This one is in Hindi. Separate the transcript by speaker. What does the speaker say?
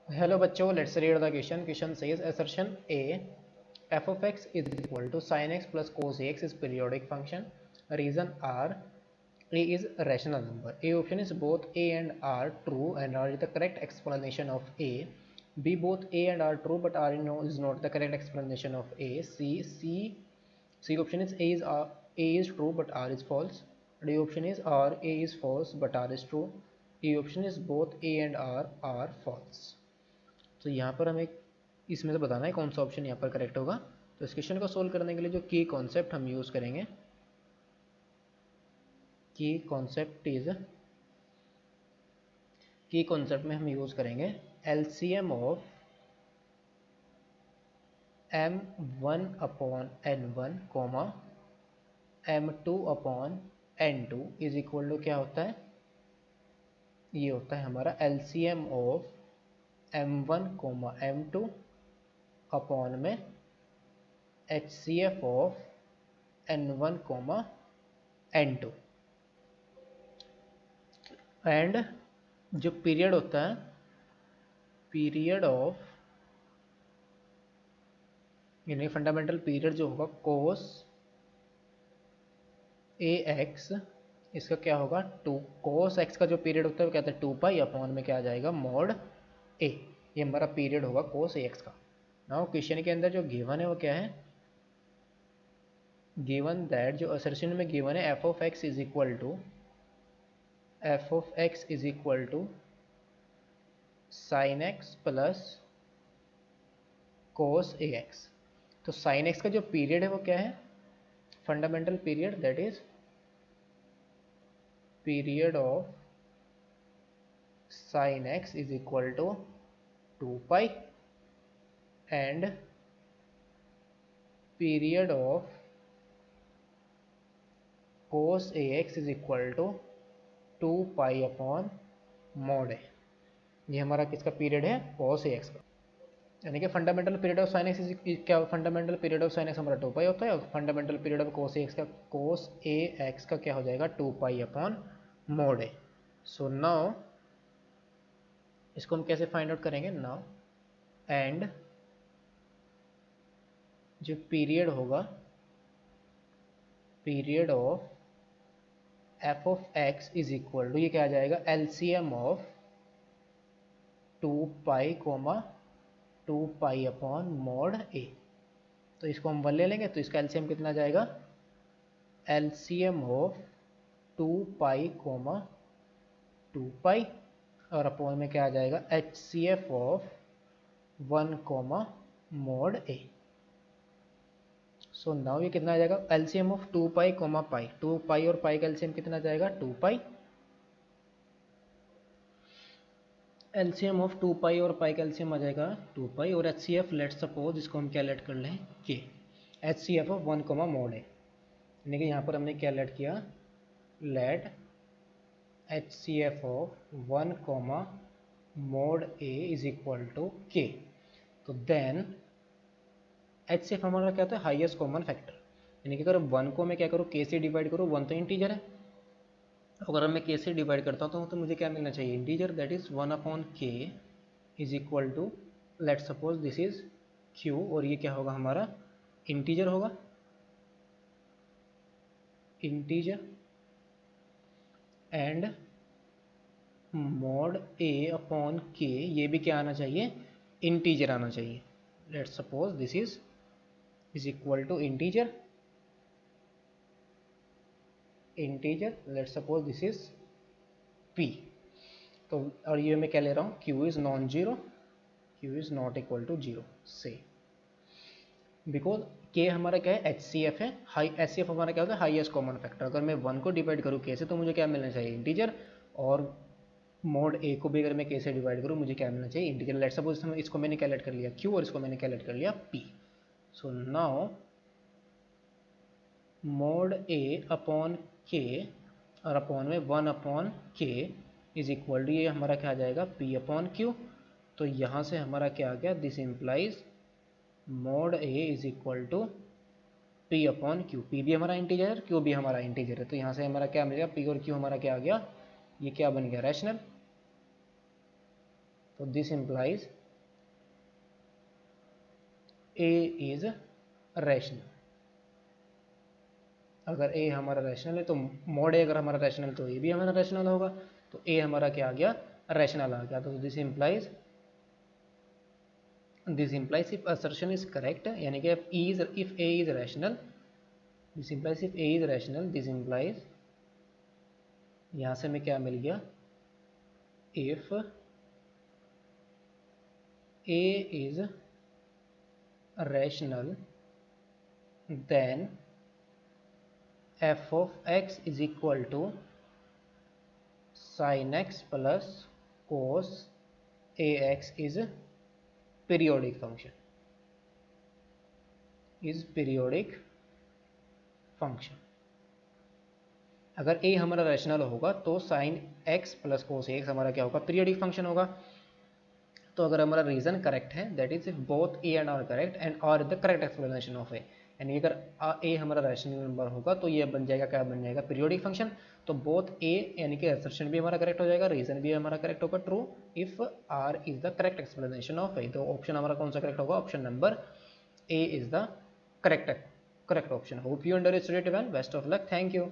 Speaker 1: हेलो बच्चों, let's read the question. Question says assertion A f of x is equal to sin x plus cos ax is periodic function. Reason R, A is a rational number. A option is both A and R true and R is the correct explanation of A. B, both A and R true but R is not the correct explanation of A. C option is A is true but R is false. D option is A is false but R is true. E option is both A and R are false. तो यहाँ पर हमें इसमें से बताना है कौन सा ऑप्शन यहाँ पर करेक्ट होगा. तो इस क्वेश्चन को सोल्व करने के लिए जो की कॉन्सेप्ट हम यूज़ करेंगे, की कॉन्सेप्ट में हम यूज़ करेंगे LCM of m1 upon n1 comma m2 upon n2 is equal to क्या होता है, ये होता है हमारा LCM of m1 comma m2 upon में HCF of n1 comma n2 and जो पीरियड होता है, पीरियड ऑफ यानी फंडामेंटल पीरियड जो होगा कोस AX, इसका क्या होगा कोस x का जो पीरियड होता है वो कहते हैं 2 पाई अपॉन में क्या आ जाएगा मॉड A. ये हमारा पीरियड होगा कोस AX का. नाउ क्वेश्चन के अंदर जो गिवन है वो क्या है, गिवन दैट जो असर्शन में गिवन है f of x is equal to sin x plus cos ax. तो sin x का जो पीरियड है वो क्या है, fundamental period, that is period of sin x is equal to 2 pi and period of cos ax is equal to 2 pi upon mod A. ये हमारा किसका पीरियड है, cos ax का. यानी कि fundamental period of sine x क्या, fundamental period of sine x हमारा 2 पाई होता है और fundamental period of cos ax का क्या हो जाएगा 2 पाई अपॉन मॉड ए. सो नाउ इसको हम कैसे फाइंड आउट करेंगे, नाउ एंड जो पीरियड होगा, period of f of x is equal to ये क्या आ जाएगा LCM of 2 pi comma 2 pi upon mod ए. तो इसको हम 1 ले लेंगे तो इसका एलसीएम कितना आ जाएगा, LCM of 2 pi comma 2 pi और अपॉन में क्या आ जाएगा HCF of 1 comma mod A. So now ये कितना आ जाएगा LCM of 2 pi comma pi, 2 pi और पाई का एलसीएम कितना आ जाएगा 2 पाई. एलसीएम ऑफ 2 पाई और पाई का एलसीएम आ जाएगा 2 पाई और HCF लेट सपोज इसको हम क्या लेट कर लें के HCF of 1 comma mod A. यानी कि यहाँ पर हमने क्या लेट किया, let HCF of 1 comma mod A is equal to K. तो देन HCF हमारा क्या होता है, हाईएस्ट कॉमन फैक्टर. यानी कि अगर 1 को मैं क्या करूँ के से डिवाइड करूँ, 1 तो इंटीजर है, अगर मैं के से डिवाइड करता हूँ तो मुझे क्या मिलना चाहिए integer, that is 1 upon K is equal to let suppose this is Q और ये क्या होगा हमारा इंटीजर होगा, integer and mod A upon K ये भी क्या आना चाहिए इंटीजर आना चाहिए. Let suppose this is equal to integer, let suppose this is P. तो और ये मैं क्या ले रहा हूँ Q is non zero, Q is not equal to zero से, बिकॉज K हमारा क्या है HCF है, HCF हमारा क्या होता है हाईएस्ट कॉमन फैक्टर. अगर मैं 1 को डिवाइड करूँ K से तो मुझे क्या मिलना चाहिए इंटीजर, और मॉड A को भी अगर मैं K से डिवाइड करूँ मुझे क्या मिलना चाहिए इंटीजर. लेट सपोज इसको मैंने कैलकुलेट कर लिया Q और इसको मैंने कैलकुलेट कर लिया P. So now mod A upon K और अपॉन में 1 upon K is equal to ये हमारा क्या आ जाएगा P अपॉन Q. तो यहाँ से हमारा क्या आ गया, this implies mod A is equal to P upon Q. P भी हमारा इंटीजर है, Q भी हमारा इंटीजर है, तो यहाँ से हमारा क्या मिलेगा P और Q हमारा क्या आ गया, ये क्या बन गया रैशनल. तो this implies A is rational. अगर ए हमारा रैशनल है तो मॉड ए अगर हमारा रैशनल तो ए भी हमारा रैशनल होगा। तो ए हमारा क्या आ गया, रैशनल आ गया। तो this implies if assertion is correct, यानी कि if A is rational, this implies if A is rational, this implies यहाँ से हमें क्या मिल गया, if A is rational then f of x is equal to sin x plus cos ax is periodic function, अगर a हमारा रैशनल होगा तो sin x plus cos x हमारा क्या होगा, पीरियोडिक फंक्शन होगा। तो अगर हमारा रीजन करेक्ट है, that is if both A and R correct and R is the correct explanation of A, यानी अगर ए हमारा रैशनल नंबर होगा तो ये बन जाएगा, क्या बन जाएगा, पीरियोडिक फंक्शन। तो बोथ ए यानी कि असर्शन भी हमारा करेक्ट हो जाएगा, रीजन भी हमारा करेक्ट होगा, true if R is the correct explanation of A. तो ऑप्शन हमारा कौन सा करेक्ट होगा, option number A is the correct option. Hope you understood it well, best of luck, thank you.